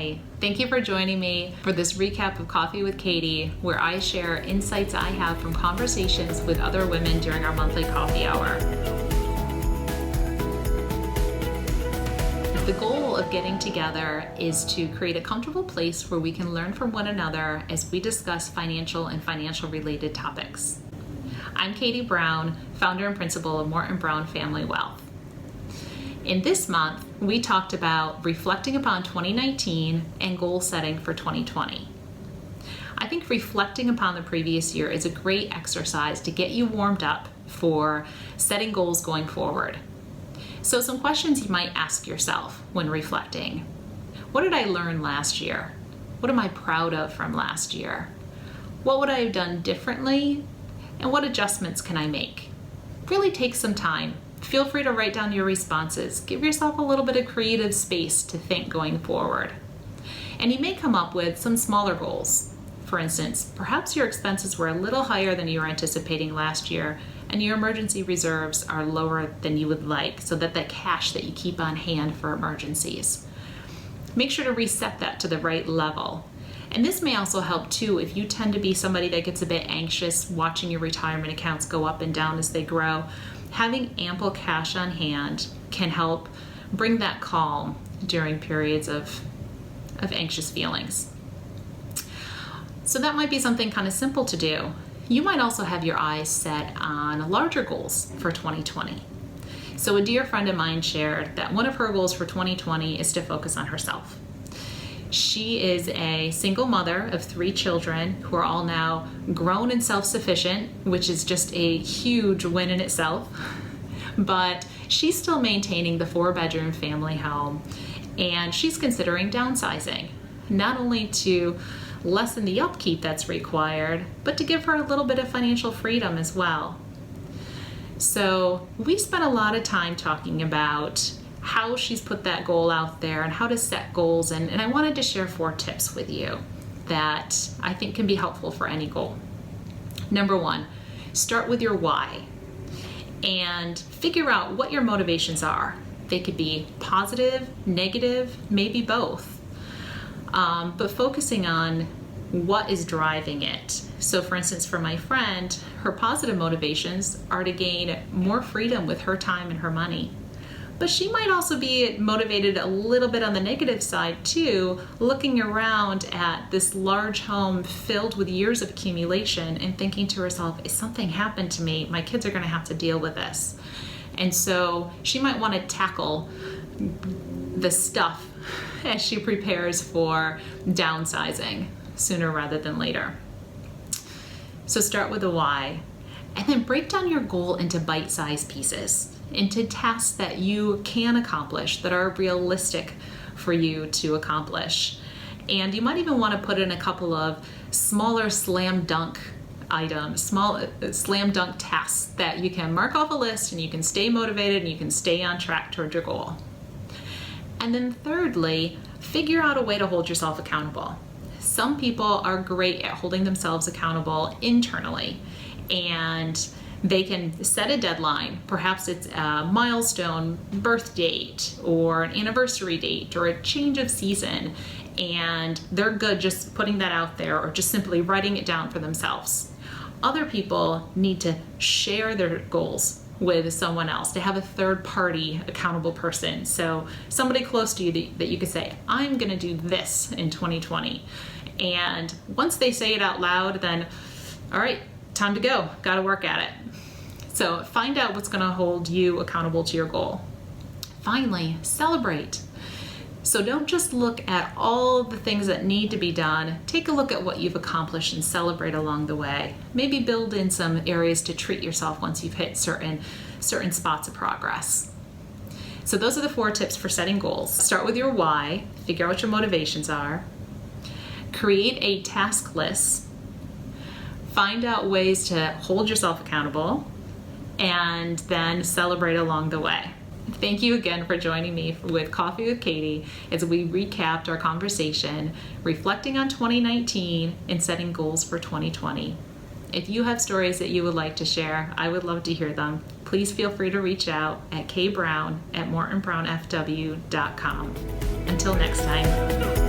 Hi, thank you for joining me for this recap of Coffee with Katie, where I share insights I have from conversations with other women during our monthly coffee hour. The goal of getting together is to create a comfortable place where we can learn from one another as we discuss financial and financial-related topics. I'm Katie Brown, founder and principal of Morton Brown Family Wealth. In this month, we talked about reflecting upon 2019 and goal setting for 2020. I think reflecting upon the previous year is a great exercise to get you warmed up for setting goals going forward. So some questions you might ask yourself when reflecting. What did I learn last year? What am I proud of from last year? What would I have done differently? And what adjustments can I make? Really take some time. Feel free to write down your responses. Give yourself a little bit of creative space to think going forward. And you may come up with some smaller goals. For instance, perhaps your expenses were a little higher than you were anticipating last year, and your emergency reserves are lower than you would like, so that cash that you keep on hand for emergencies. Make sure to reset that to the right level. And this may also help too if you tend to be somebody that gets a bit anxious watching your retirement accounts go up and down as they grow. Having ample cash on hand can help bring that calm during periods of anxious feelings. So that might be something kind of simple to do. You might also have your eyes set on larger goals for 2020. So a dear friend of mine shared that one of her goals for 2020 is to focus on herself. She is a single mother of 3 children who are all now grown and self-sufficient, which is just a huge win in itself. But she's still maintaining the 4-bedroom family home, and she's considering downsizing, not only to lessen the upkeep that's required, but to give her a little bit of financial freedom as well. So we spent a lot of time talking about how she's put that goal out there and how to set goals, and I wanted to share 4 tips with you that I think can be helpful for any goal. Number 1, start with your why and figure out what your motivations are. They could be positive, negative, maybe both, but focusing on what is driving it. So for instance, for my friend, her positive motivations are to gain more freedom with her time and her money. But she might also be motivated a little bit on the negative side too, looking around at this large home filled with years of accumulation and thinking to herself, if something happened to me, my kids are going to have to deal with this. And so she might want to tackle the stuff as she prepares for downsizing sooner rather than later. So start with the why, and then break down your goal into bite-sized pieces, into tasks that you can accomplish, that are realistic for you to accomplish. And you might even want to put in a couple of smaller slam dunk items, small slam dunk tasks that you can mark off a list and you can stay motivated and you can stay on track toward your goal. And then thirdly, figure out a way to hold yourself accountable. Some people are great at holding themselves accountable internally, and they can set a deadline. Perhaps it's a milestone birth date or an anniversary date or a change of season, and they're good just putting that out there or just simply writing it down for themselves. Other people need to share their goals with someone else, to have a third-party accountable person. So somebody close to you that you could say, I'm gonna do this in 2020. And once they say it out loud, then, all right, time to go, gotta work at it. So find out what's gonna hold you accountable to your goal. Finally, celebrate. So don't just look at all the things that need to be done. Take a look at what you've accomplished and celebrate along the way. Maybe build in some areas to treat yourself once you've hit certain spots of progress. So those are the 4 tips for setting goals. Start with your why, figure out what your motivations are, create a task list, find out ways to hold yourself accountable, and then celebrate along the way. Thank you again for joining me with Coffee with Katie as we recapped our conversation, reflecting on 2019 and setting goals for 2020. If you have stories that you would like to share, I would love to hear them. Please feel free to reach out at kbrown@mortonbrownfw.com. Until next time.